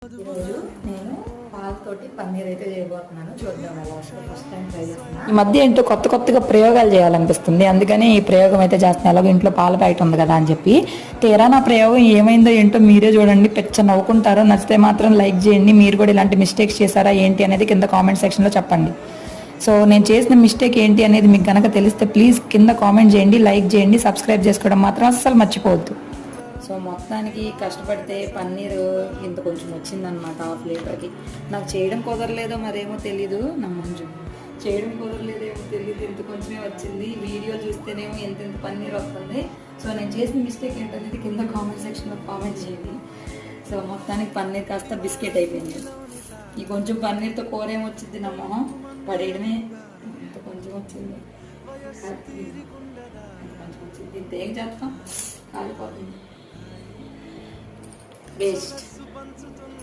ఈరోజు నేను పాలతోటి పన్నీర్ అయితే చేయబోతున్నాను. చూద్దాం ఎలా వస్తుందో. ఫస్ట్ టైం ట్రై చేస్తున్నాను. ఈ మధ్య ఏంటో కొత్తగా ప్రయోగాలు చేయాలనిపిస్తుంది. అందుకని ఈ ప్రయోగం అయితే చేస్తున్నాను. ఎలాగో ఇంట్లో పాల ప్యాకెట్ ఉంది కదా అని చెప్పి. తీరా నా ప్రయోగం ఏమైందో ఏంటో మీరే చూడండి. పెచ్చ నవ్వుకుంటారో. నచ్చితే మాత్రం లైక్ చేయండి. మీరు కూడా ఇలాంటి మిస్టేక్స్ చేశారా ఏంటి అనేది కింద కామెంట్ సెక్షన్లో చెప్పండి. సో నేను చేసిన మిస్టేక్ ఏంటి అనేది మీకు కనుక తెలిస్తే ప్లీజ్ కింద కామెంట్ చేయండి, లైక్ చేయండి, సబ్స్క్రైబ్ చేసుకోవడం మాత్రం అస్సలు మర్చిపోవద్దు. సో మొత్తానికి కష్టపడితే పన్నీరు ఇంత కొంచెం వచ్చిందనమాట, 1/2 లీటర్కి. నాకు చేయడం కుదరలేదో మరేమో తెలీదు. నా మంజు చేయడం కుదరలేదేమో తెలీదు, ఇంత కొంచెమే వచ్చింది. వీడియో చూస్తేనేమో ఎంత పన్నీర్ వస్తుంది. సో నేను చేసిన మిస్టేక్ ఏంటనేది కింద కామెంట్ సెక్షన్లో కామెంట్ చేయండి. సో మొత్తానికి పన్నీర్ కాస్త బిస్కెట్ అయిపోయింది. ఈ కొంచెం పన్నీర్తో కూర ఏమొచ్చింది, నా మొహం పడేయడమే. ఇంత కొంచెం వచ్చింది, కొంచెం వచ్చింది. ఇంత ఏం చేస్తాం, కాలిపోతుంది. వేస్ట్.